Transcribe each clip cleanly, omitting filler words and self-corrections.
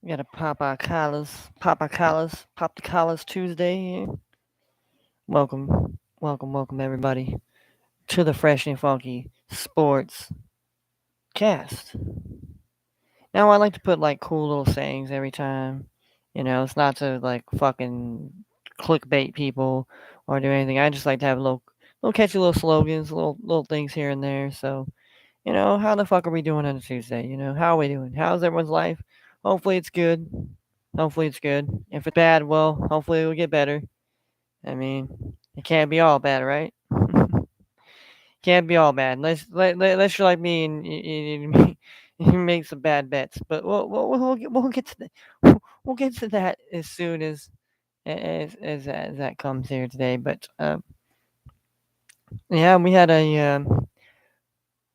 We got a Pop the Collars Tuesday here. Welcome, everybody to the Fresh and Funky Sports Cast. Now, I like to put like cool little sayings every time. It's not to like fucking clickbait people or do anything. I just like to have little catchy little slogans, little things here and there. So, how the fuck are we doing on a Tuesday? How are we doing? How's everyone's life? Hopefully it's good. Hopefully it's good. If it's bad, well, hopefully it'll get better. I mean, it can't be all bad, right? Can't be all bad. Unless you're like me and you make some bad bets. But we'll get to we'll get to that as soon as that comes here today. But yeah, we had a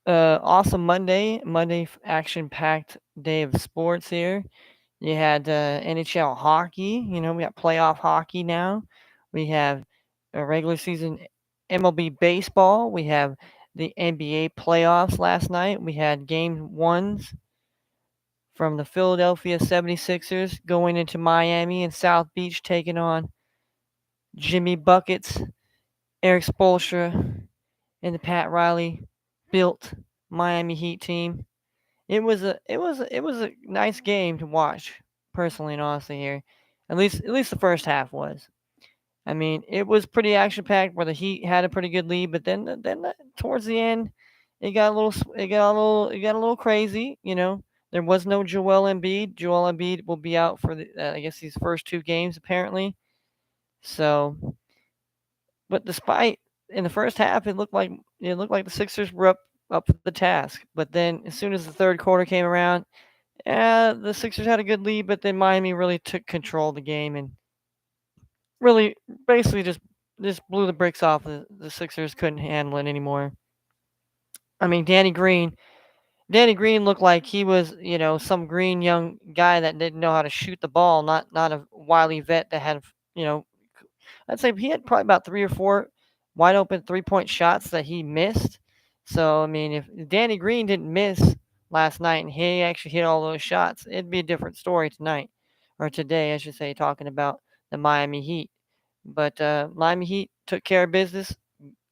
awesome Monday action packed day of sports here. You had NHL hockey. We got playoff hockey now. We have a regular season MLB baseball. We have the NBA playoffs last night. We had game ones from the Philadelphia 76ers going into Miami and South Beach taking on Jimmy Buckets, Eric Spoelstra, and the Pat Riley built Miami Heat team. It was a nice game to watch, personally and honestly here. At least the first half was. I mean, it was pretty action packed where the Heat had a pretty good lead, but then towards the end, it got a little crazy. There was no Joel Embiid. Joel Embiid will be out for I guess these first two games apparently. So, but despite in the first half, it looked like the Sixers were up for the task. But then as soon as the third quarter came around, yeah, the Sixers had a good lead, but then Miami really took control of the game and really basically just blew the bricks off. The Sixers couldn't handle it anymore. I mean, Danny Green looked like he was, some green young guy that didn't know how to shoot the ball, not a wily vet that had, you know, I'd say he had probably about three or four wide open 3-point shots that he missed. So I mean, if Danny Green didn't miss last night and he actually hit all those shots, it'd be a different story tonight or today, I should say, talking about the Miami Heat. But Miami Heat took care of business,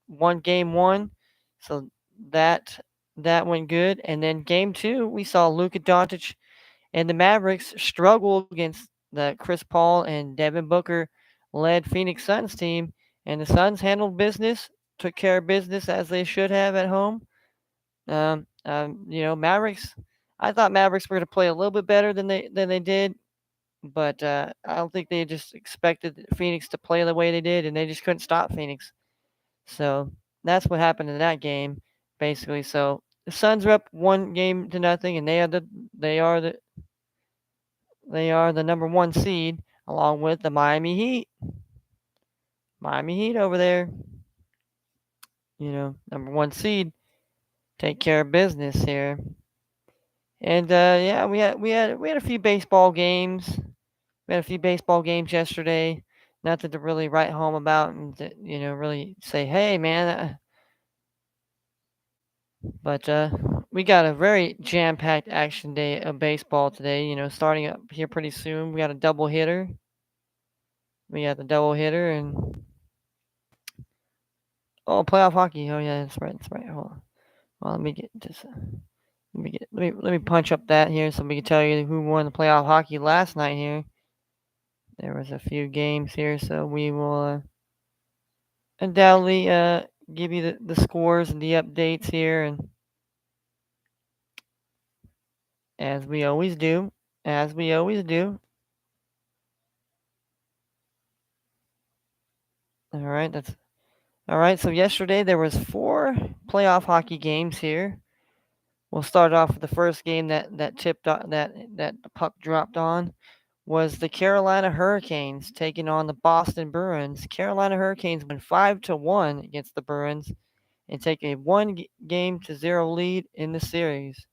won game one, so that that went good. And then game two, we saw Luka Doncic and the Mavericks struggle against the Chris Paul and Devin Booker led Phoenix Suns team, and the Suns handled business, took care of business as they should have at home. Mavericks. I thought Mavericks were going to play a little bit better than they did, but I don't think they just expected Phoenix to play the way they did, and they just couldn't stop Phoenix. So that's what happened in that game, basically. So the Suns are up 1-0, and they are the number one seed along with the Miami Heat. Miami Heat over there, number one seed, take care of business here. And yeah, we had a few baseball games. We had a few baseball games yesterday. Nothing to really write home about and to, really say, hey man. But we got a very jam-packed action day of baseball today. Starting up here pretty soon. We got a double hitter. We got the double hitter and playoff hockey. Oh yeah, that's right. That's right. Hold on. Well, let me get this. Let me punch up that here so we can tell you who won the playoff hockey last night here. There was a few games here, so we will undoubtedly give you the scores and the updates here, and as we always do, as we always do. All right, that's all right. So yesterday there was 4 playoff hockey games here. We'll start off with the first game that tipped that the puck dropped on was the Carolina Hurricanes taking on the Boston Bruins. Carolina Hurricanes win 5-1 against the Bruins and take a 1-0 lead in the series.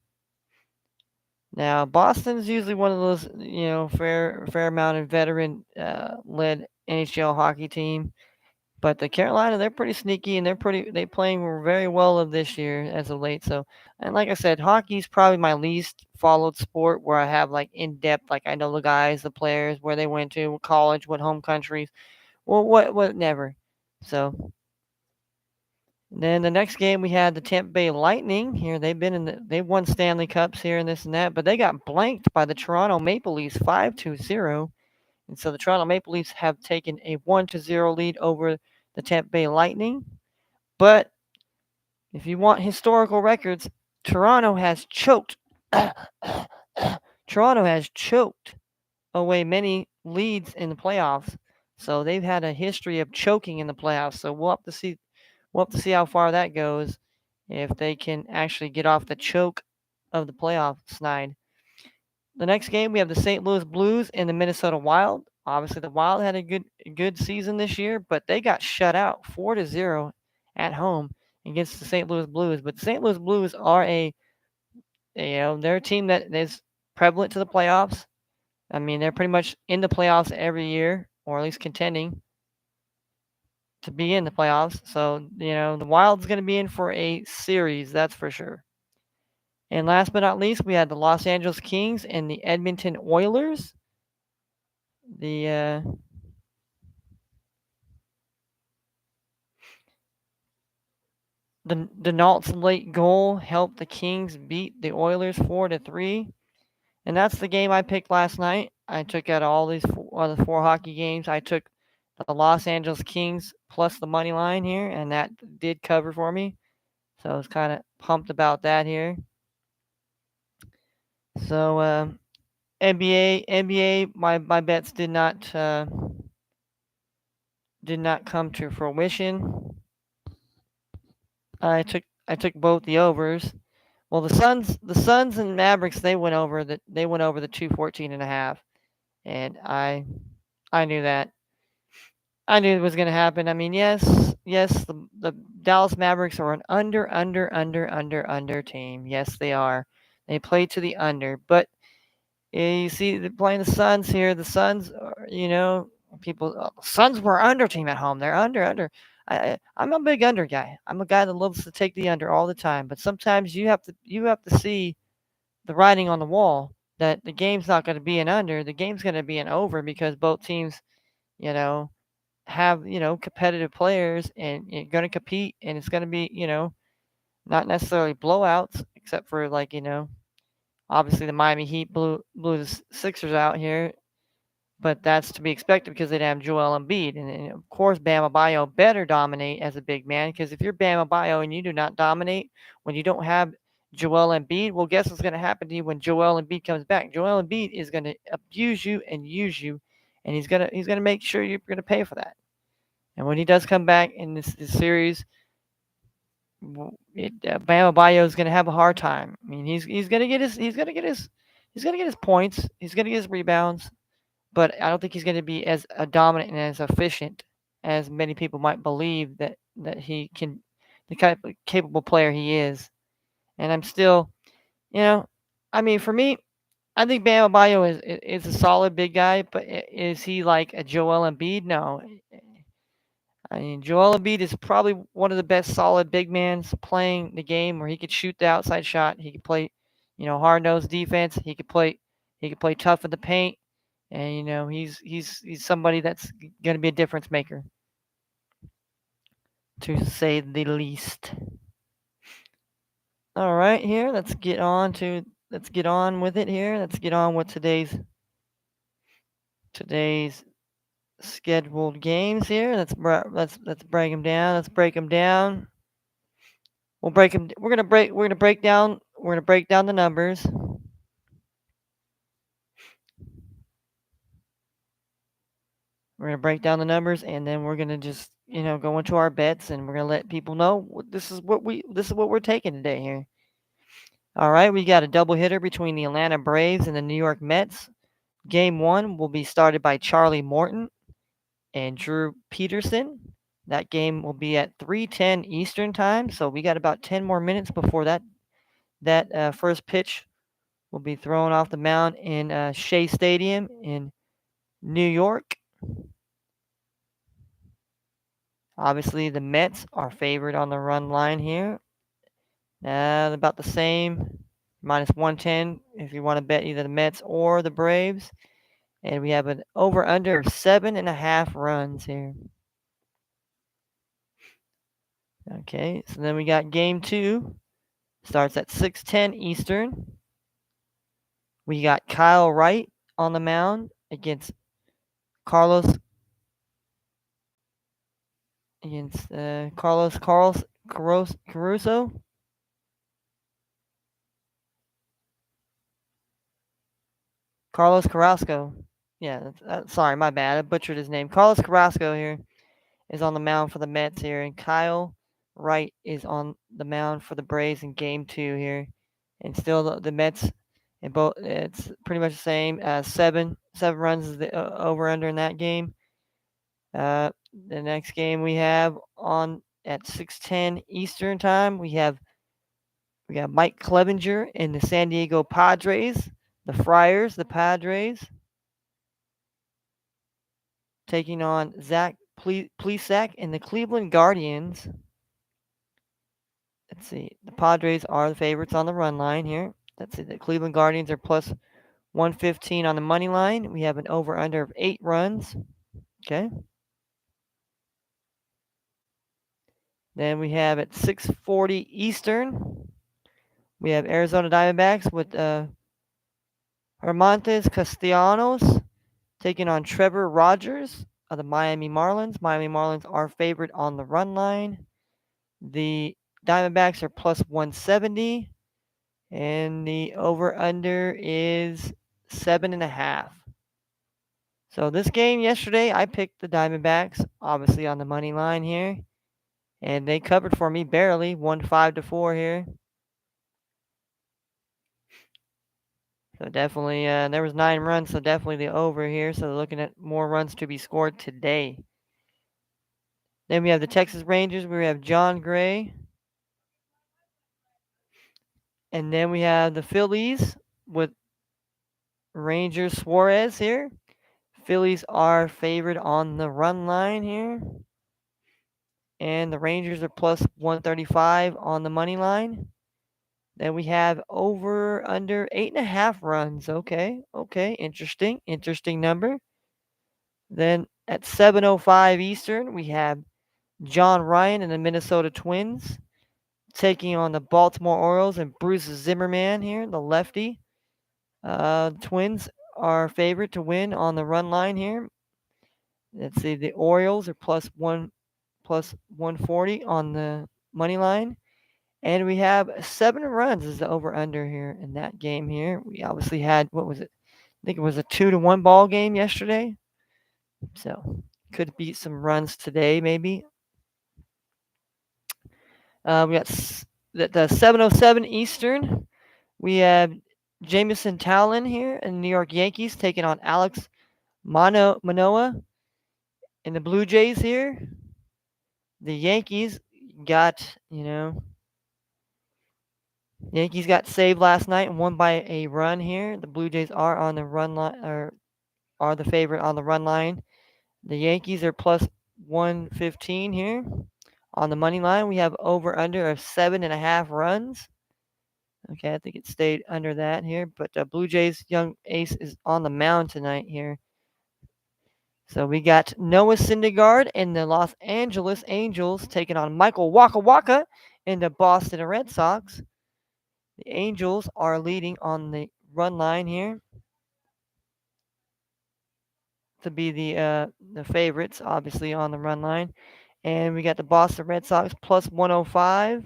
Now Boston's usually one of those fair amount of veteran led NHL hockey team, But the Carolina, they're pretty sneaky and they playing very well of this year as of late. So, and like I said, hockey's probably my least followed sport where I have like in depth, like I know the guys, the players, where they went to, what college, what home countries, well, what never. So then the next game we had the Tampa Bay Lightning. Here they won Stanley Cups here and this and that, but they got blanked by the Toronto Maple Leafs 5-0. And so the Toronto Maple Leafs have taken a 1-0 lead over the Tampa Bay Lightning. But if you want historical records, Toronto has choked. Toronto has choked away many leads in the playoffs. So they've had a history of choking in the playoffs. So we'll have to see. We'll have to see how far that goes. If they can actually get off the choke of the playoff snide. The next game we have the St. Louis Blues and the Minnesota Wild. Obviously, the Wild had a good season this year, but they got shut out 4-0 at home against the St. Louis Blues. But the St. Louis Blues are they're a team that is prevalent to the playoffs. I mean, they're pretty much in the playoffs every year, or at least contending to be in the playoffs. So, the Wild's going to be in for a series, that's for sure. And last but not least, we had the Los Angeles Kings and the Edmonton Oilers. The Nault's late goal helped the Kings beat the Oilers 4-3, and that's the game I picked last night. I took out all these the four hockey games. I took the Los Angeles Kings plus the money line here, and that did cover for me. So I was kind of pumped about that here. So NBA, my bets did not come to fruition. I took both the overs. Well, the Suns and Mavericks they went over the 214.5, and I knew that. I knew it was going to happen. I mean, yes, the Dallas Mavericks are an under team. Yes, they are. They play to the under, but you see, they're playing the Suns here. The Suns, people. The Suns were under team at home. They're under. I'm a big under guy. I'm a guy that loves to take the under all the time. But sometimes you have to see the writing on the wall that the game's not going to be an under. The game's going to be an over because both teams, you know, have competitive players and you're going to compete and it's going to be not necessarily blowouts except for like obviously the Miami Heat blew the Sixers out here, but that's to be expected because they didn't have Joel Embiid. And of course, Bam Adebayo better dominate as a big man because if you're Bam Adebayo and you do not dominate when you don't have Joel Embiid, well, guess what's going to happen to you when Joel Embiid comes back? Joel Embiid is going to abuse you and use you, and he's gonna make sure you're going to pay for that. And when he does come back in this series, Bam Adebayo is going to have a hard time. I mean, he's going to get his points. He's going to get his rebounds, but I don't think he's going to be as dominant and as efficient as many people might believe that he can, the kind of capable player he is. And I'm still, I mean, for me, I think Bam Adebayo is a solid big guy, but is he like a Joel Embiid? No. I mean, Joel Embiid is probably one of the best solid big mans playing the game where he could shoot the outside shot. He could play, hard-nosed defense. He could play tough in the paint, and he's somebody that's going to be a difference maker, to say the least. All right, here let's get on with it here. Let's get on with today's scheduled games here. Let's break them down. Let's break them down. We'll break them. We're gonna break down the numbers. We're gonna break down the numbers, and then we're gonna just go into our bets, and we're gonna let people know this is what we're taking today here. All right, we got a double hitter between the Atlanta Braves and the New York Mets. Game one will be started by Charlie Morton and Drew Peterson. That game will be at 3:10 Eastern time, so we got about 10 more minutes before that first pitch will be thrown off the mound in Shea Stadium in New York. Obviously, the Mets are favored on the run line here. About the same, minus 110 if you want to bet either the Mets or the Braves. And we have an over-under of 7.5 runs here. Okay, so then we got game two. Starts at 6:10 Eastern. We got Kyle Wright on the mound against Carlos Carlos Caruso. Carlos Carrasco. Yeah, sorry, my bad. I butchered his name. Carlos Carrasco here is on the mound for the Mets here, and Kyle Wright is on the mound for the Braves in game two here. And still the Mets, and both it's pretty much the same. Seven runs is the over under in that game. The next game we have on at 6:10 Eastern time, we got Mike Clevenger in the San Diego Padres, the Friars, the Padres, taking on Zach Plesac in the Cleveland Guardians. Let's see. The Padres are the favorites on the run line here. Let's see. The Cleveland Guardians are plus 115 on the money line. We have an over under of 8 runs. Okay. Then we have at 6:40 Eastern, we have Arizona Diamondbacks with Hermantes Castellanos taking on Trevor Rogers of the Miami Marlins. Miami Marlins are favored on the run line. The Diamondbacks are plus 170, and the over under is 7.5. So this game yesterday, I picked the Diamondbacks, obviously on the money line here, and they covered for me barely, won 5-4 here. So definitely, there was 9 runs, so definitely the over here. So they're looking at more runs to be scored today. Then we have the Texas Rangers. We have John Gray. And then we have the Phillies with Ranger Suarez here. Phillies are favored on the run line here. And the Rangers are plus 135 on the money line. Then we have over under 8.5 runs. Okay. Interesting number. Then at 7:05 Eastern, we have John Ryan and the Minnesota Twins taking on the Baltimore Orioles and Bruce Zimmerman here, the lefty. Twins are favored to win on the run line here. Let's see, the Orioles are plus 140 on the money line. And we have 7 runs as the over under here in that game here. We obviously had, what was it? I think it was a 2-1 ball game yesterday. So could beat some runs today, maybe. We got the 7:07 Eastern. We have Jameson Towlin here in the New York Yankees taking on Alex Manoah in the Blue Jays here. The Yankees got saved last night and won by a run here. The Blue Jays are on the run line, or are the favorite on the run line. The Yankees are plus 115 here. On the money line, we have over under of 7.5 runs. Okay, I think it stayed under that here, but Blue Jays' young ace is on the mound tonight here. So we got Noah Syndergaard and the Los Angeles Angels taking on Michael Waka Waka and the Boston Red Sox. The Angels are leading on the run line here to be the favorites, obviously on the run line. And we got the Boston Red Sox plus 105,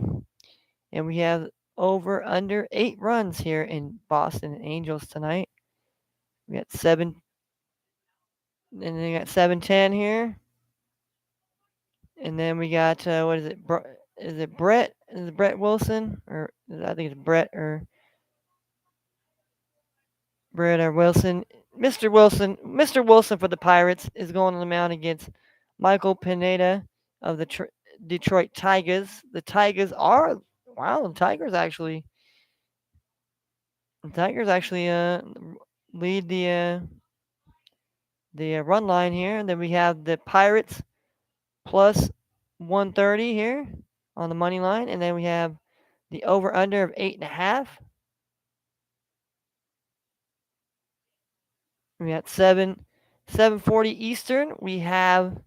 and we have over under 8 runs here in Boston Angels tonight. We got 7, and then we got 7:10 here, and then we got what is it? Is it Brett? Is it Brett Wilson, or I think it's Brett or Wilson? Mr. Wilson for the Pirates is going on the mound against Michael Pineda of the Detroit Tigers. The Tigers are wow. The Tigers actually lead the run line here, and then we have the Pirates plus 130 here on the money line, and then we have the over under of 8.5. We got 7:40 Eastern. We have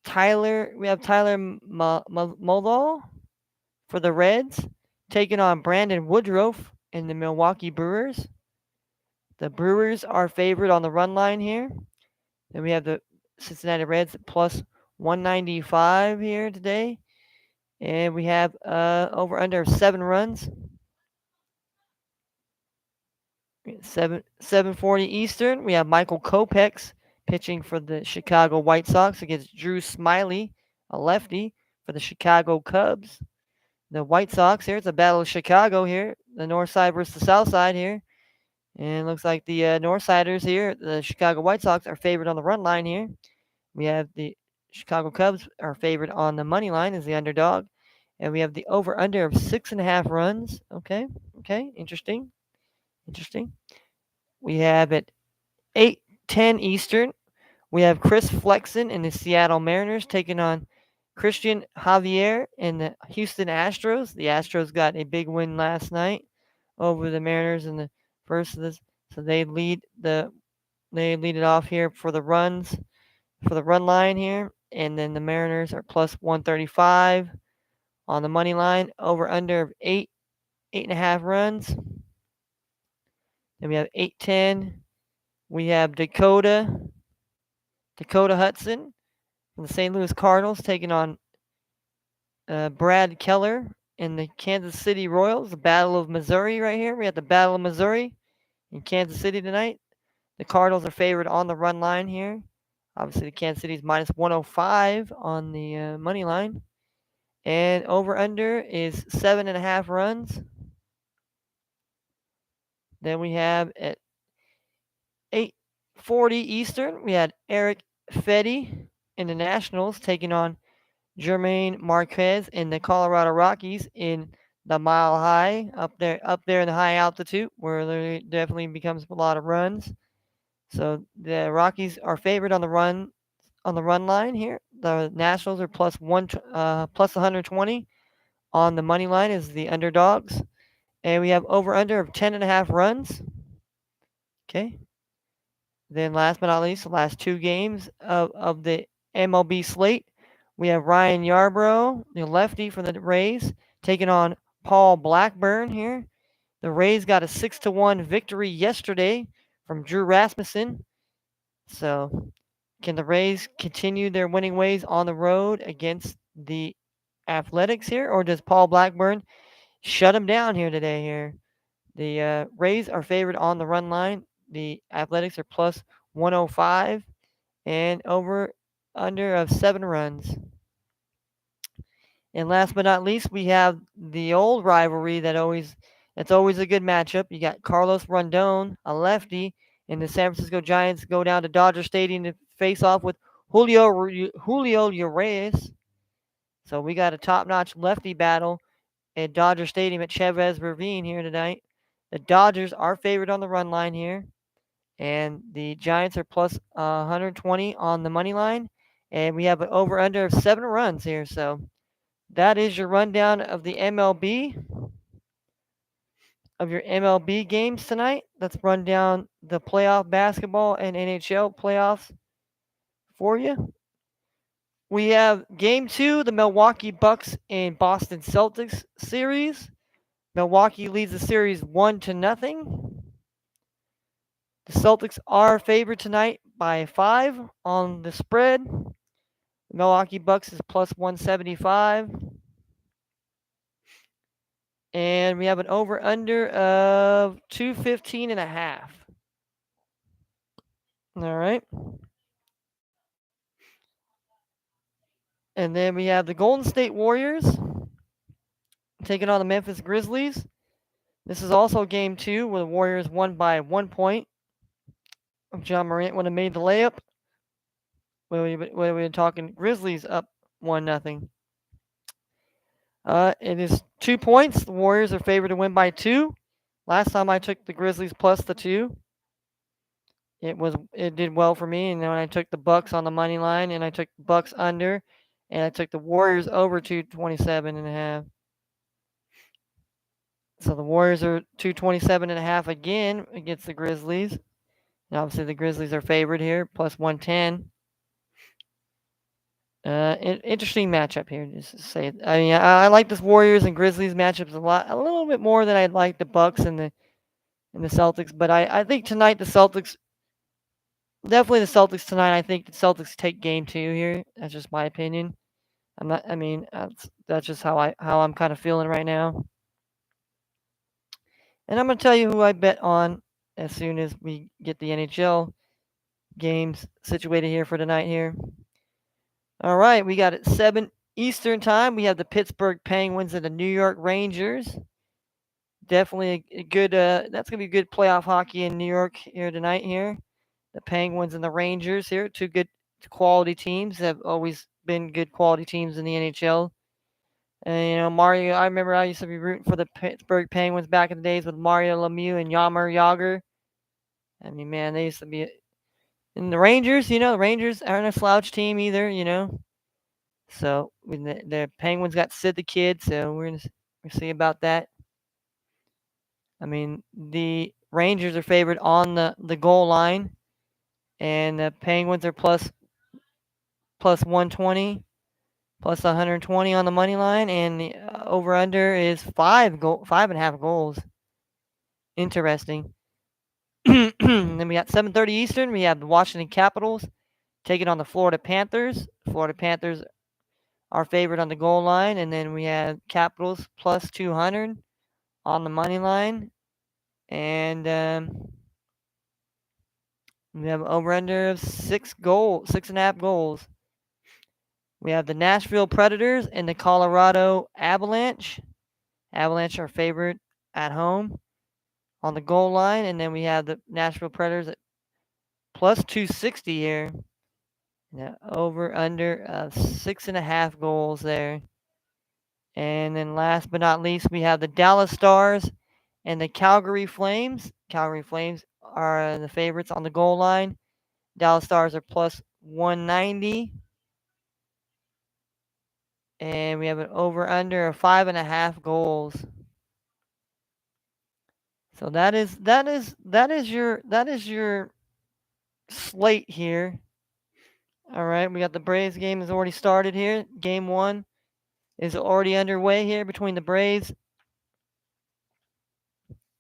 Tyler Muldall for the Reds taking on Brandon Woodruff in the Milwaukee Brewers. The Brewers are favored on the run line here. Then we have the Cincinnati Reds at plus 195 here today. And we have over under 7 runs. 7:40 Eastern. We have Michael Kopech's pitching for the Chicago White Sox against Drew Smyly, a lefty, for the Chicago Cubs. The White Sox here. It's a battle of Chicago here. The north side versus the south side here. And it looks like the north siders here, the Chicago White Sox, are favored on the run line here. We have the Chicago Cubs are favored on the money line as the underdog. And we have the over-under of 6.5 runs. Okay. Interesting. We have at 8:10 Eastern, we have Chris Flexen and the Seattle Mariners taking on Christian Javier and the Houston Astros. The Astros got a big win last night over the Mariners in the first of this, so they lead it off here for the run line here, and then the Mariners are plus 135 on the money line, over under of 8.5 runs. Then we have 8:10. We have Dakota Hudson from the St. Louis Cardinals taking on Brad Keller in the Kansas City Royals. The Battle of Missouri right here. We have the Battle of Missouri in Kansas City tonight. The Cardinals are favored on the run line here. Obviously, the Kansas City is minus 105 on the money line. And over-under is 7.5 runs. Then we have at 8:40 Eastern, we had Eric Fedde in the Nationals taking on Germain Marquez in the Colorado Rockies in the Mile High, up there in the high altitude where there definitely becomes a lot of runs. So the Rockies are favored on the run line here. The Nationals are plus 120 on the money line as the underdogs. And we have over-under of 10.5 runs. Okay. Then last but not least, the last 2 games of the MLB slate, we have Ryan Yarbrough, the lefty from the Rays, taking on Paul Blackburn here. The Rays got a 6-1 victory yesterday from Drew Rasmussen. So can the Rays continue their winning ways on the road against the Athletics here, or does Paul Blackburn shut them down here today here? The Rays are favored on the run line. The Athletics are plus 105 and over under of 7 runs. And last but not least, we have the old rivalry that's always a good matchup. You got Carlos Rondon, a lefty, and the San Francisco Giants go down to Dodger Stadium to face off with Julio Urias. So we got a top-notch lefty battle at Dodger Stadium at Chavez Ravine here tonight. The Dodgers are favored on the run line here, and the Giants are plus 120 on the money line, and we have an over-under of 7 runs here. So that is your rundown of the MLB, games tonight. Let's run down the playoff basketball and NHL playoffs for you. We have Game 2, the Milwaukee Bucks and Boston Celtics series. Milwaukee leads the series 1-0. The Celtics are favored tonight by 5 on the spread. The Milwaukee Bucks is plus 175. And we have an over-under of 215.5. All right. And then we have the Golden State Warriors taking on the Memphis Grizzlies. This is also Game 2 where the Warriors won by 1 point. John Morant would have made the layup. We've been talking Grizzlies up 1-0. It is 2 points. The Warriors are favored to win by 2. Last time I took the Grizzlies plus the 2. It did well for me, and then when I took the Bucks on the money line and I took the Bucks under, and I took the Warriors over 227.5. So the Warriors are 227.5 again against the Grizzlies. And obviously the Grizzlies are favored here, plus 110. Interesting matchup here. Just to say, I mean, I like this Warriors and Grizzlies matchups a little bit more than I'd like the Bucks and the Celtics. But I think tonight the Celtics, definitely the Celtics tonight. I think the Celtics take game 2 here. That's just my opinion. I'm not. I mean, that's just how I'm kind of feeling right now. And I'm gonna tell you who I bet on as soon as we get the NHL games situated here for tonight here. All right, we got it 7 Eastern time. We have the Pittsburgh Penguins and the New York Rangers. Definitely a good. That's gonna be good playoff hockey in New York here tonight. Here, the Penguins and the Rangers here, two good quality teams. Have always been good quality teams in the NHL. And Mario, I remember I used to be rooting for the Pittsburgh Penguins back in the days with Mario Lemieux and Jaromir Jagr. I mean, man, they used to be. And the Rangers, the Rangers aren't a slouch team either. So when the Penguins got Sid the Kid, so we're gonna see about that. I mean, the Rangers are favored on the goal line, and the Penguins are plus 120, plus 120 on the money line, and the over under is 5.5 goals. Interesting. Then we got 7:30 Eastern. We have the Washington Capitals taking on the Florida Panthers. Florida Panthers are favored on the goal line, and then we have Capitals plus 200 on the money line, and we have over under of 6.5 goals. We have the Nashville Predators and the Colorado Avalanche. Avalanche are favored at home on the goal line, and then we have the Nashville Predators at plus 260 here. Yeah, over under 6.5 goals there. And then last but not least, we have the Dallas Stars and the Calgary Flames. Calgary Flames are the favorites on the goal line. Dallas Stars are plus 190. And we have an over under of 5.5 goals. So that is your slate here. All right, we got the Braves game has already started here. Game 1 is already underway here between the Braves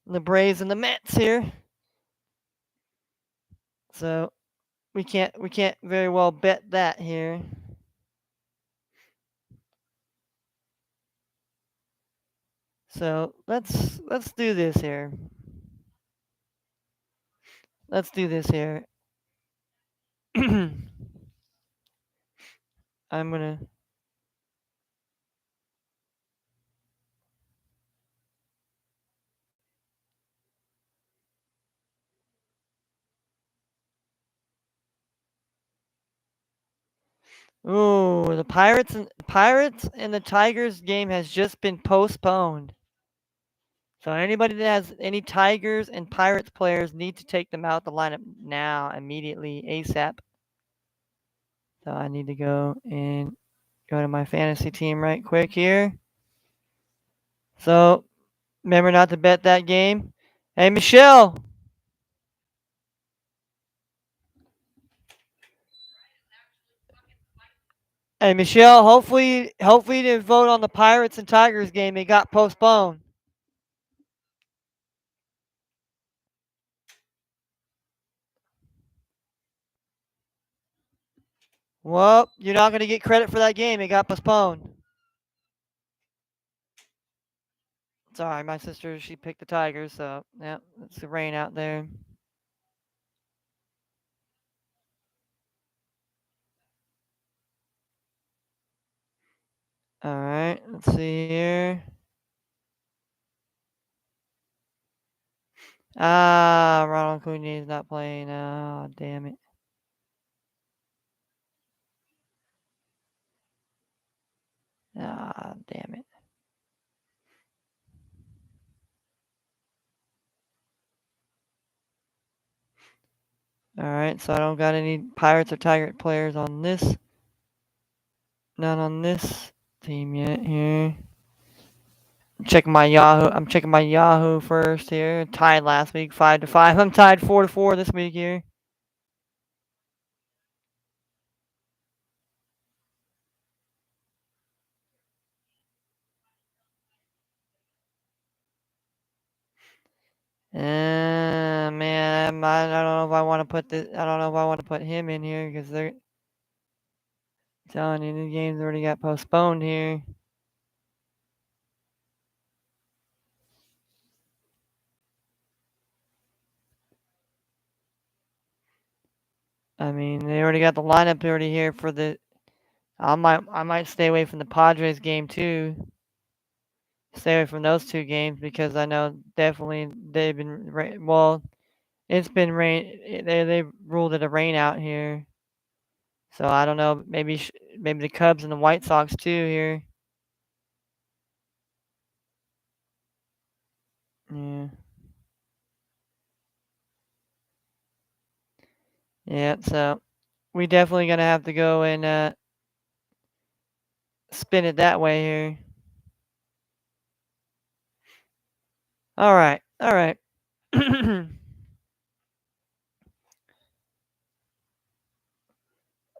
and the Mets here. So we can't very well bet that here. So let's do this here. Let's do this here. I'm gonna. Ooh, the Pirates and the Tigers game has just been postponed. So anybody that has any Tigers and Pirates players need to take them out the lineup now, immediately, ASAP. So I need to go to my fantasy team right quick here. So remember not to bet that game. Hey Michelle. Hey Michelle. Hopefully you didn't vote on the Pirates and Tigers game. It got postponed. Well, you're not gonna get credit for that game. It got postponed. Sorry, my sister she picked the Tigers, so yeah, it's the rain out there. All right, let's see here. Ah, Ronald Acuna is not playing. Oh, damn it. Ah, damn it. All right, so I don't got any Pirates or Tiger players on this Not on this team yet here. Checking my Yahoo. I'm checking my Yahoo first here. Tied last week, 5-5. I'm tied 4-4 this week here. Man, I don't know if I want to put this. I don't know if I want to put him in here because they're telling you the game's already got postponed here. I mean, they already got the lineup already here for the. I might stay away from the Padres game too. Stay away from those two games because I know definitely they've been well. It's been rain. They ruled it a rain out here. So I don't know. Maybe the Cubs and the White Sox too here. Yeah. Yeah. So we definitely gonna have to go and spin it that way here. All right. All right.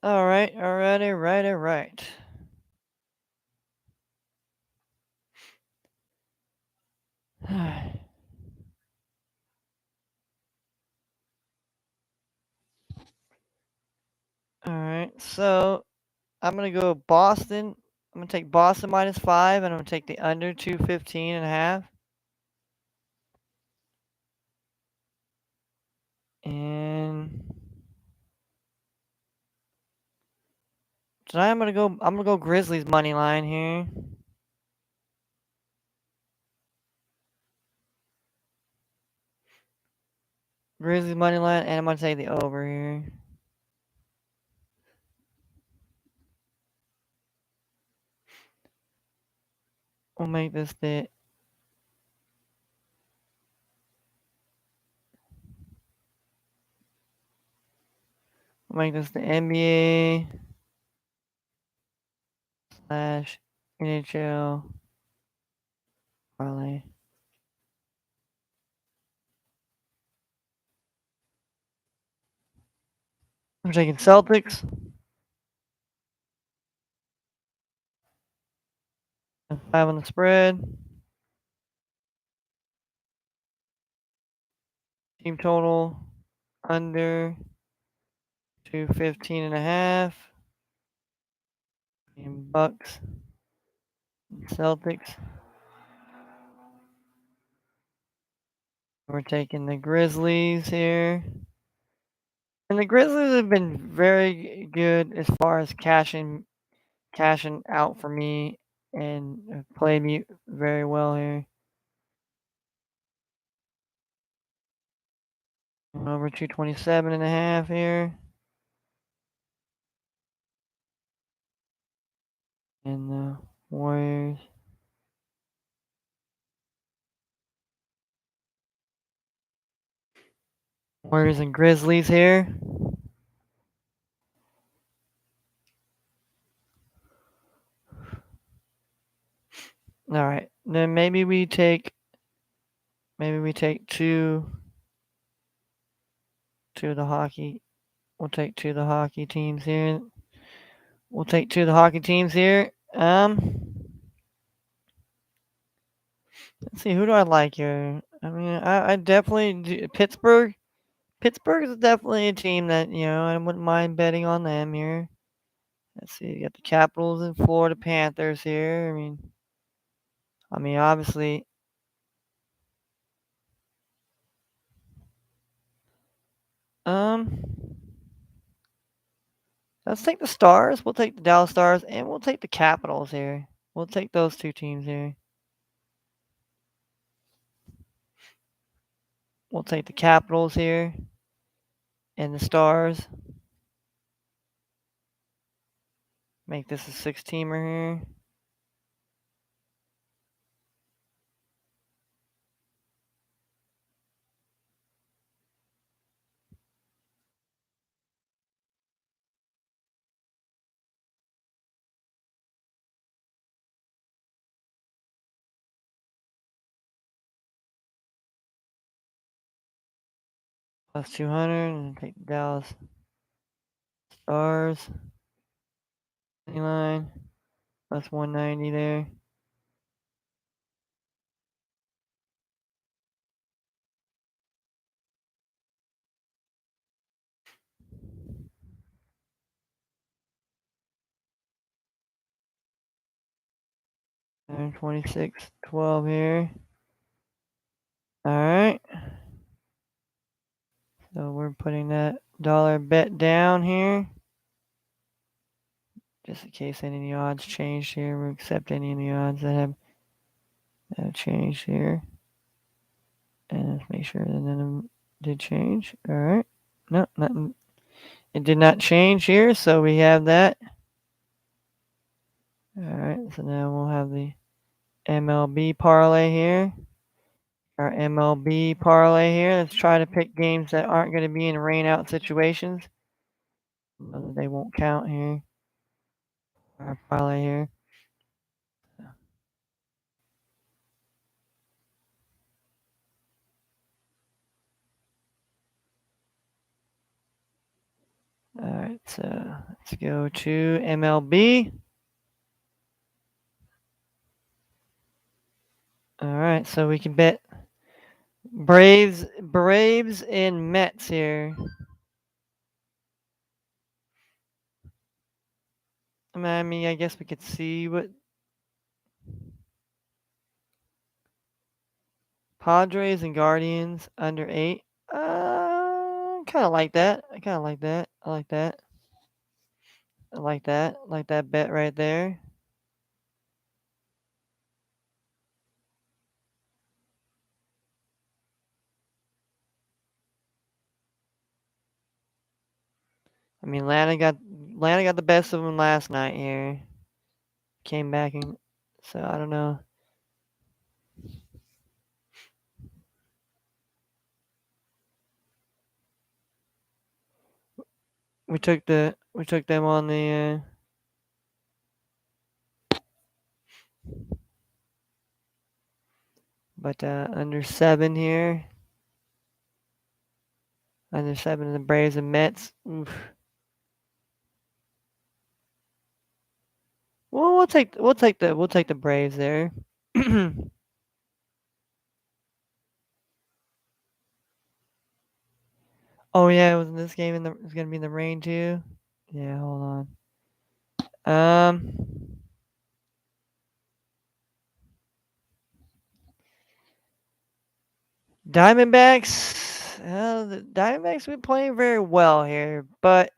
All right. All right. All right. All right. All right. So I'm gonna go Boston. I'm gonna take Boston -5, and I'm gonna take the under 215.5. And tonight I'm gonna go Grizzlies money line here. Grizzlies money line, and I'm gonna take the over here. We'll make this the NBA slash NHL parlay. I'm taking Celtics. 5 on the spread. Team total under 215.5. And Bucks. Celtics. We're taking the Grizzlies here. And the Grizzlies have been very good as far as cashing out for me and have played me very well here. Over 227.5 here. And the Warriors. Warriors and Grizzlies here. All right. Then maybe we take two of the hockey. We'll take two of the hockey teams here. We'll take two of the hockey teams here. Let's see, who do I like here? I mean, I definitely Pittsburgh. Pittsburgh is definitely a team that I wouldn't mind betting on them here. Let's see, you got the Capitals and Florida Panthers here. I mean, obviously, um, let's take the Stars. We'll take the Dallas Stars, and we'll take the Capitals here. We'll take those two teams here. We'll take the Capitals here and the Stars. Make this a six-teamer here. plus 200, and take the Dallas Stars money line plus 190 there. And 26.12 here. All right. So we're putting that dollar bet down here. Just in case any of the odds changed here. We'll accept any of the odds that have changed here. And let's make sure that none of them did change. All right. No, nothing. It did not change here, so we have that. All right. So now we'll have the MLB parlay here. Our MLB parlay here. Let's try to pick games that aren't going to be in rain out situations. They won't count here. Our parlay here. All right, so let's go to MLB. All right, so we can bet Braves and Mets here. I mean, I guess we could see what Padres and Guardians under 8. Kind of like that. I kind of like that. I like that. I like that. I like that bet right there. I mean, Atlanta got the best of them last night here. Came back and so I don't know. We took them on the but under 7 here. Under 7 in the Braves and Mets. Oof. Well, we'll take the Braves there. Oh yeah, it was in this game it's gonna be in the rain too. Yeah, hold on. Diamondbacks. The Diamondbacks have been playing very well here, but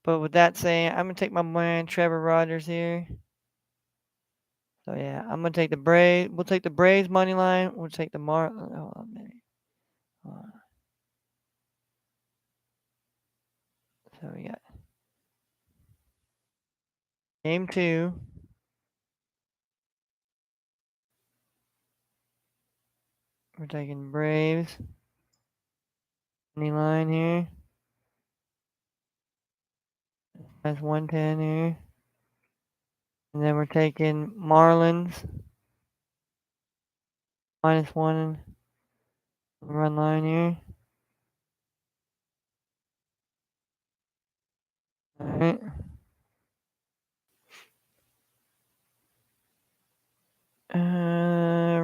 with that saying, I'm gonna take my man Trevor Rogers here. So yeah, I'm gonna take the Braves. We'll take the Braves money line. We'll take the Hold on, maybe. Hold on. So we got game 2. We're taking Braves money line here. That's 110 here. And then we're taking Marlins -1 run line here. All right.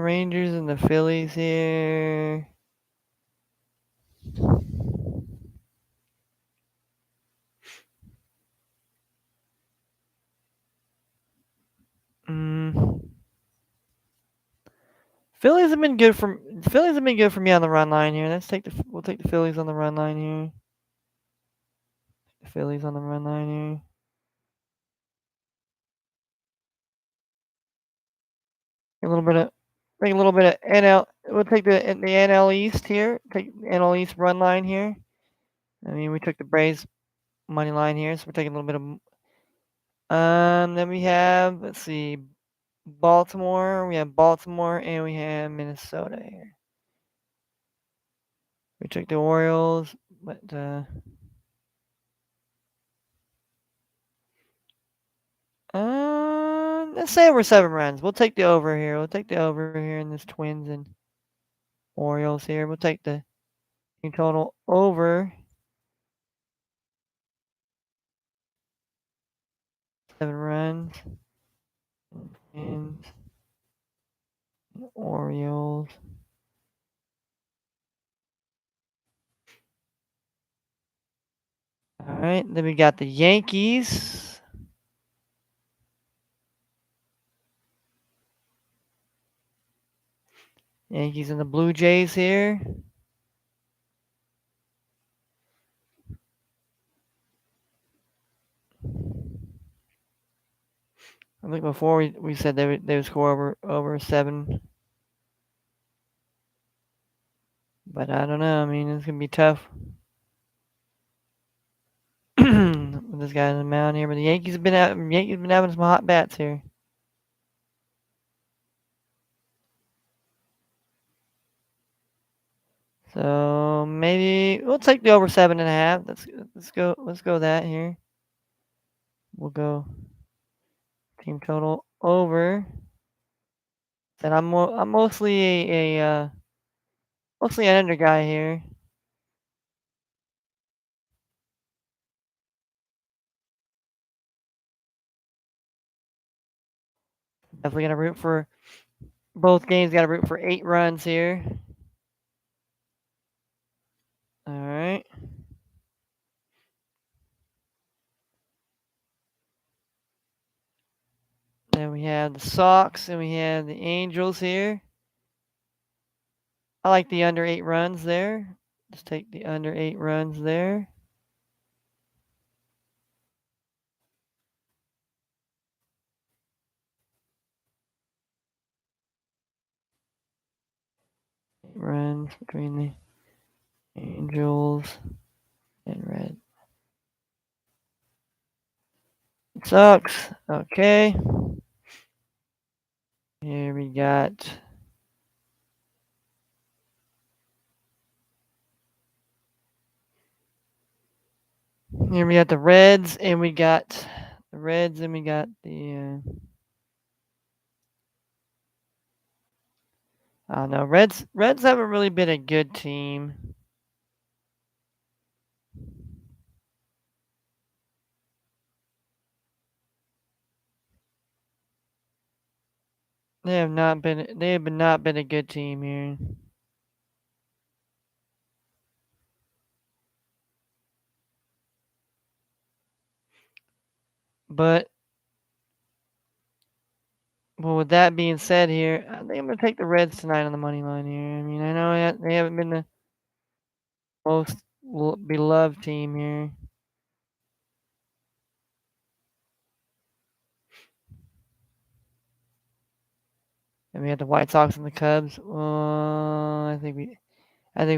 Rangers and the Phillies here. Phillies have been good for me on the run line here. We'll take the Phillies on the run line here. The Phillies on the run line here. A little bit of NL. We'll take the NL East here. Take the NL East run line here. I mean, we took the Braves money line here, so we're taking a little bit of. Then we have let's see, Baltimore. We have Baltimore and we have Minnesota here. We took the Orioles, but let's say over 7 runs. We'll take the over here. We'll take the over here in this Twins and Orioles here. We'll take the Team total over 7 runs. And Orioles. All right, then we got the Yankees. Yankees and the Blue Jays here. I think before we said they would score over 7, but I don't know. I mean, it's gonna be tough with this guy on the mound here. But the Yankees been having some hot bats here. So maybe we'll take the over 7.5. Let's go that here. We'll go team total over. And I'm mostly mostly an under guy here. Definitely gonna root for both games. Got to root for 8 runs here. All right. Then we have the Sox and we have the Angels here. I like the under 8 runs there. Let's take the under 8 runs there. Runs between the Angels and Red Sox. Okay. Here we got. Here we got the Reds and we got the Reds and we got the. I don't know. Reds haven't really been a good team. They have not been. They have not been a good team here. But well, with that being said, here I think I'm gonna take the Reds tonight on the money line here. I mean, I know they haven't been the most beloved team here. And we had the White Sox and the Cubs. I think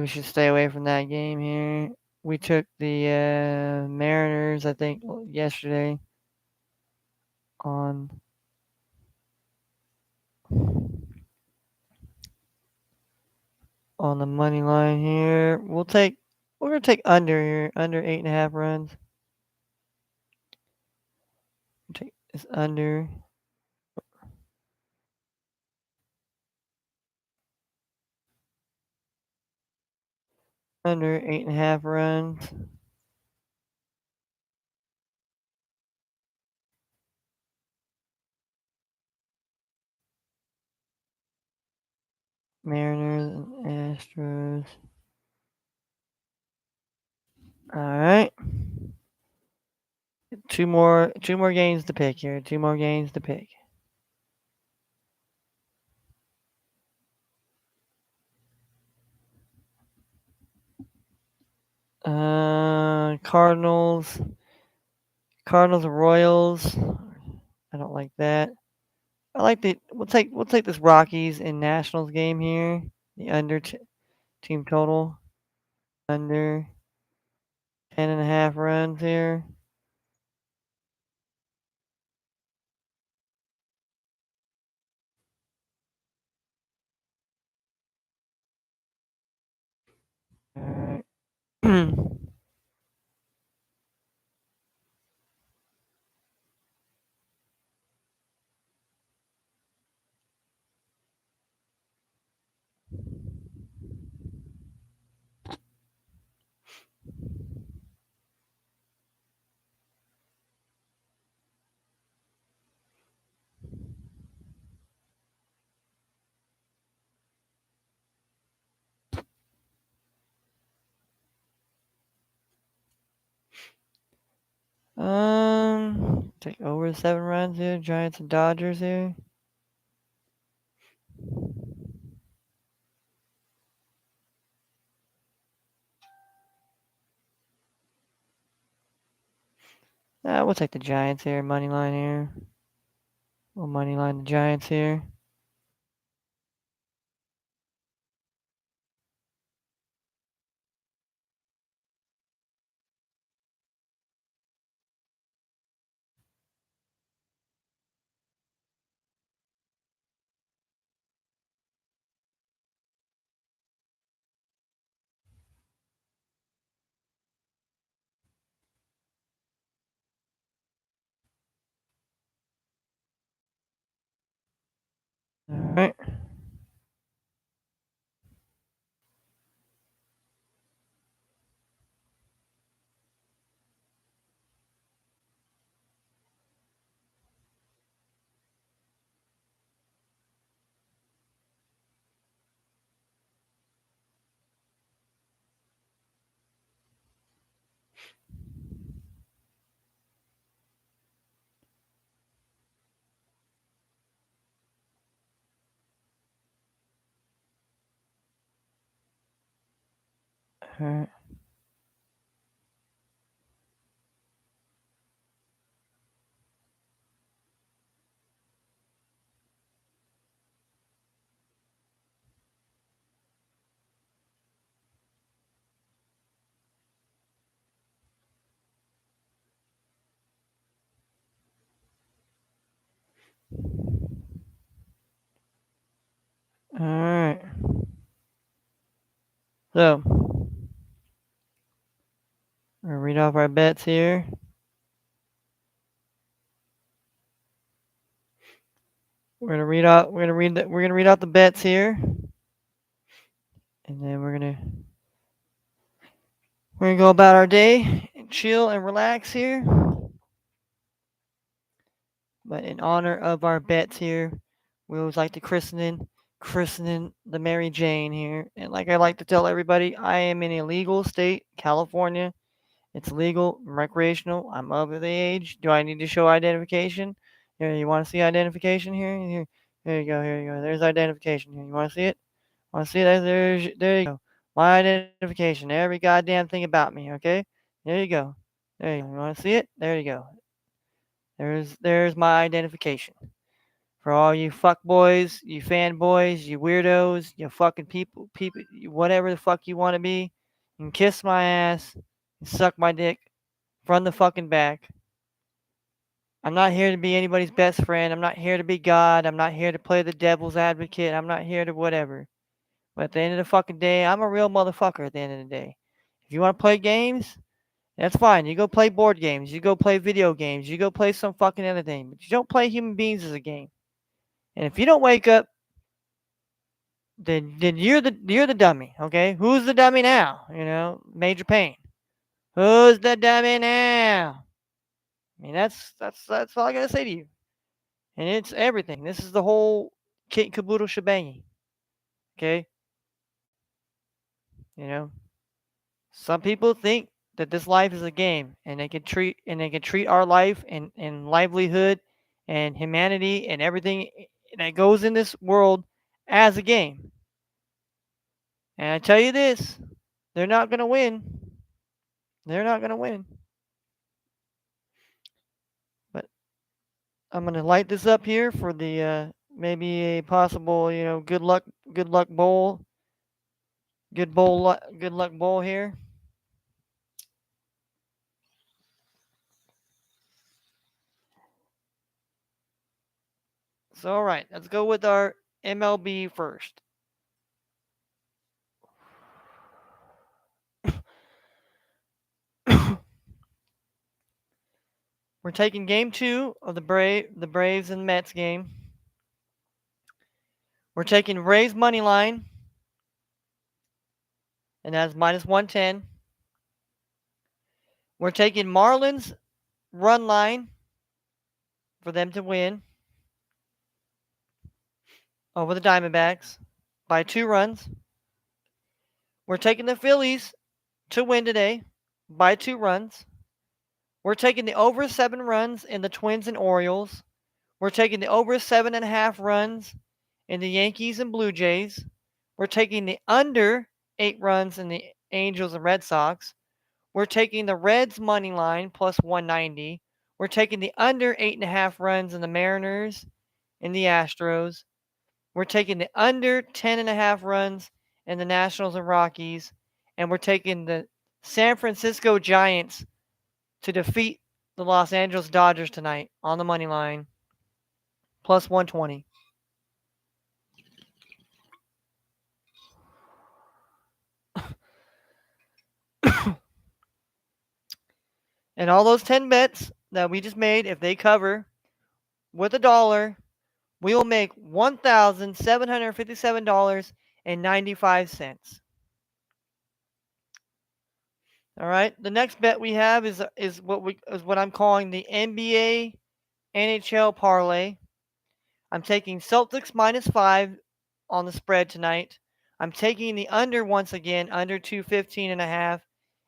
we should stay away from that game here. We took the Mariners, I think, yesterday on the money line here. We're gonna take under here, under 8.5 runs. Take this under 8.5 runs. Mariners and Astros. All right. Two more games to pick here. Two more games to pick. Cardinals. Cardinals and Royals. I don't like that. I like the we'll take this Rockies and Nationals game here. The under team total under 10.5 runs here. All right. Take over 7 runs here. Giants and Dodgers here. We'll take the Giants here. Money line here. We'll money line the Giants here. All right. All right. All right. So, we're gonna read off our bets here. We're gonna read out the bets here, and then we're gonna go about our day and chill and relax here. But in honor of our bets here, we always like to christening the Mary Jane here. And like I like to tell everybody, I am in a legal state, California. It's legal, recreational. I'm of the age. Do I need to show identification? Here, you want to see identification here? Here you go. Here you go. There's identification here. You want to see it? Want to see that? There you go. My identification. Every goddamn thing about me. Okay. There you go. There you go. You want to see it? There you go. There's my identification. For all you fuckboys, you fanboys, you weirdos, you fucking people, whatever the fuck you want to be, you can kiss my ass and suck my dick from the fucking back. I'm not here to be anybody's best friend. I'm not here to be God. I'm not here to play the devil's advocate. I'm not here to whatever. But at the end of the fucking day, I'm a real motherfucker at the end of the day. If you want to play games, that's fine. You go play board games. You go play video games. You go play some fucking other thing. But you don't play human beings as a game. And if you don't wake up, then you're the dummy. Okay, who's the dummy now? Major Pain. Who's the dummy now? I mean, that's all I gotta say to you. And it's everything. This is the whole kit and caboodle shebang. Okay, you know, some people think that this life is a game, and they can treat our life and livelihood and humanity and everything that goes in this world as a game. And I tell you this, they're not gonna win. They're not gonna win. But I'm gonna light this up here for the maybe a possible good luck bowl, good luck bowl here. So all right, let's go with our MLB first. We're taking game 2 of the Braves and Mets game. We're taking Rays money line, and that's -110. We're taking Marlins run line for them to win over the Diamondbacks by 2 runs. We're taking the Phillies to win today by 2 runs. We're taking the over 7 runs in the Twins and Orioles. We're taking the over 7.5 runs in the Yankees and Blue Jays. We're taking the under 8 runs in the Angels and Red Sox. We're taking the Reds money line plus 190. We're taking the under 8.5 runs in the Mariners and the Astros. We're taking the under 10.5 runs in the Nationals and Rockies. And we're taking the San Francisco Giants to defeat the Los Angeles Dodgers tonight on the money line plus 120. And all those 10 bets that we just made, if they cover with $1, we will make $1,757.95. All right. The next bet we have is what I'm calling the NBA NHL parlay. I'm taking Celtics -5 on the spread tonight. I'm taking the under once again, under 215.5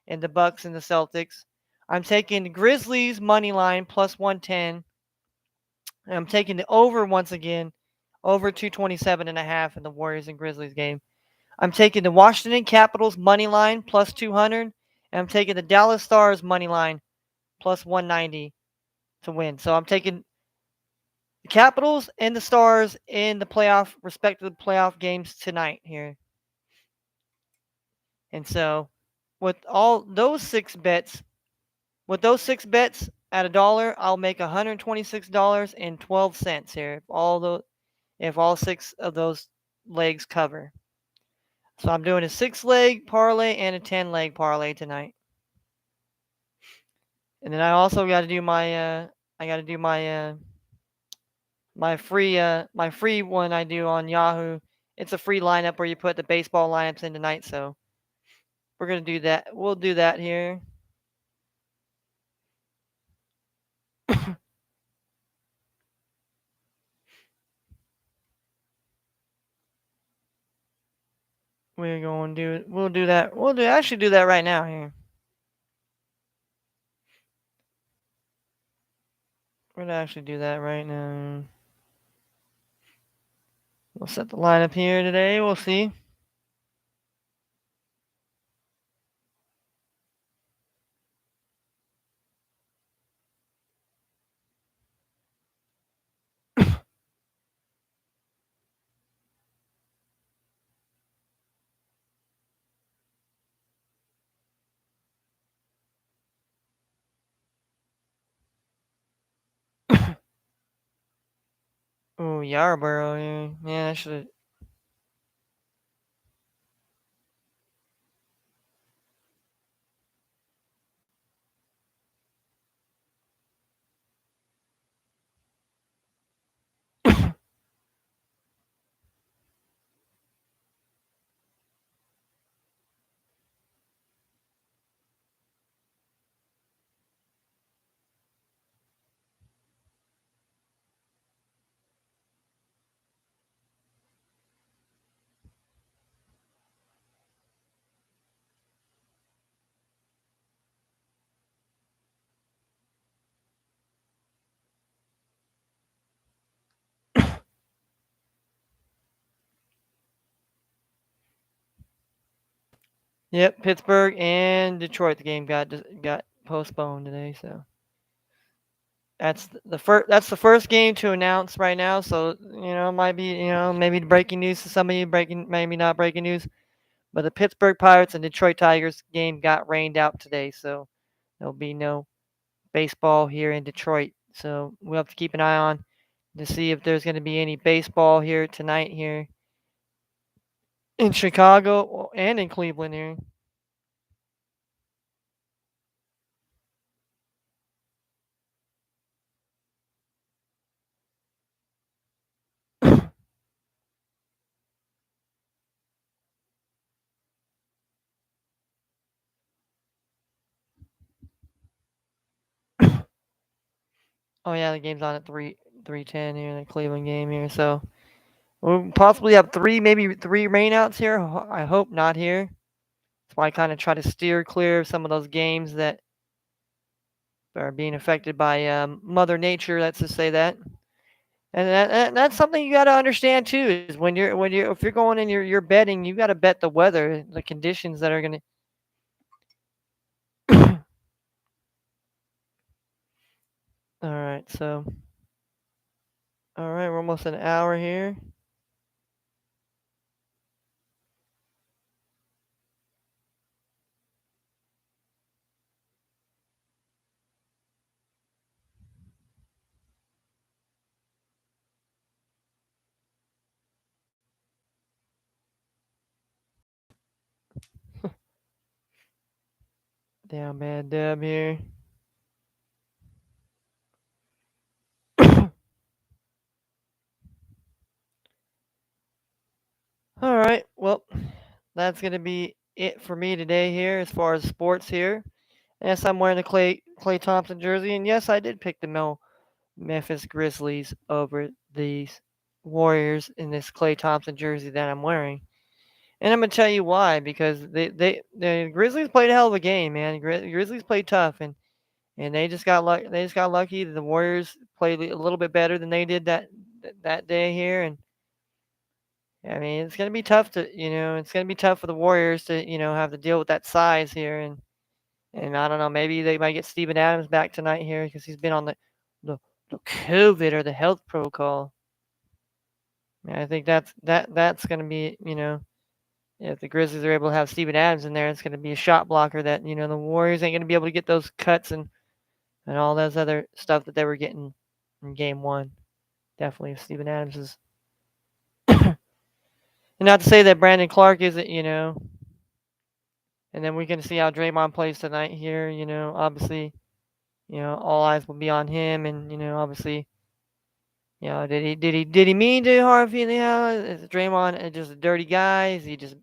in the Bucks and the Celtics. I'm taking the Grizzlies money line plus 110. And I'm taking the over once again, over 227.5 in the Warriors and Grizzlies game. I'm taking the Washington Capitals money line plus 200. And I'm taking the Dallas Stars money line plus 190 to win. So I'm taking the Capitals and the Stars in the respective playoff games tonight here. And so with all those six bets, at $1, I'll make $126.12 here if all six of those legs cover. So I'm doing a 6-leg parlay and a 10-leg parlay tonight. And then I also got to do my free one I do on Yahoo. It's a free lineup where you put the baseball lineups in tonight. So we're gonna do that. We'll do that here. We're going to do it. We'll do that. Actually do that right now here. We're gonna actually do that right now. We'll set the lineup here today. We'll see. Oh, Yarborough here. Yeah, I should. Yep, Pittsburgh and Detroit. The game got postponed today, so that's the first game to announce right now. So it might be maybe breaking news to somebody, maybe not breaking news. But the Pittsburgh Pirates and Detroit Tigers game got rained out today, so there'll be no baseball here in Detroit. So we'll have to keep an eye on to see if there's going to be any baseball here tonight here in Chicago and in Cleveland here. Oh yeah, the game's on at 3:10 here, the Cleveland game here. So we'll possibly have maybe three rainouts here. I hope not here. That's why I kind of try to steer clear of some of those games that are being affected by Mother Nature. Let's just say that. And that's something you got to understand too. Is if you're going in you're betting, you got to bet the weather, the conditions that are going to. All right, so all right, we're almost an hour here. Down bad dub here. All right, well, that's gonna be it for me today here as far as sports here. Yes, I'm wearing the Clay Thompson jersey, and yes, I did pick the Memphis Grizzlies over the Warriors in this Clay Thompson jersey that I'm wearing. And I'm gonna tell you why, because the Grizzlies played a hell of a game, man. Grizzlies played tough, and they just got lucky. They just got lucky. The Warriors played a little bit better than they did that day here, and I mean it's gonna be tough it's gonna be tough for the Warriors to have to deal with that size here, and I don't know, maybe they might get Steven Adams back tonight here because he's been on the COVID or the health protocol. And I think that's gonna be if the Grizzlies are able to have Steven Adams in there, it's going to be a shot blocker that the Warriors ain't going to be able to get those cuts and all those other stuff that they were getting in Game 1. Definitely, if Steven Adams is, and not to say that Brandon Clark isn't, and then we can see how Draymond plays tonight here. Obviously, all eyes will be on him, and obviously, did he mean to harm Feely? Is Draymond just a dirty guy? Is he just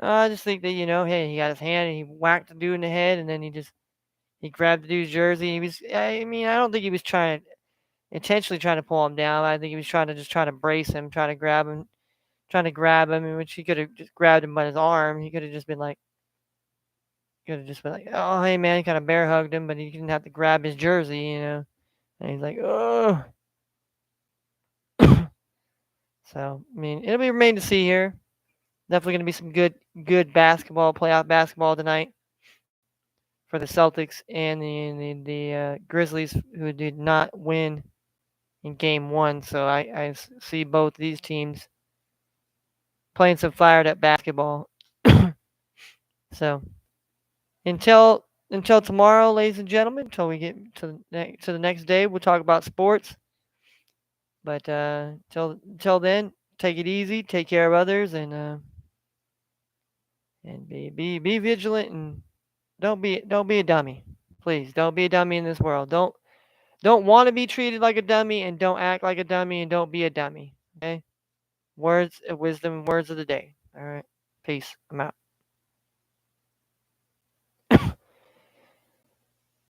I just think that hey, he got his hand and he whacked the dude in the head, and then he grabbed the dude's jersey. I mean, I don't think he was intentionally trying to pull him down. I think he was trying to brace him, trying to grab him, in which he could have just grabbed him by his arm. He could have just been like, oh hey man, he kind of bear hugged him, but he didn't have to grab his jersey. And he's like, oh. So I mean, it'll be remain to see here. Definitely going to be some good basketball, playoff basketball tonight for the Celtics and the Grizzlies, who did not win in Game 1. So I see both these teams playing some fired up basketball. So until tomorrow, ladies and gentlemen, until we get to the next day, we'll talk about sports. But till then, take it easy, take care of others, and be vigilant, and don't be a dummy. Please don't be a dummy in this world. Don't want to be treated like a dummy, and don't act like a dummy, and don't be a dummy. Okay? Words of wisdom, words of the day. All right. Peace. I'm out.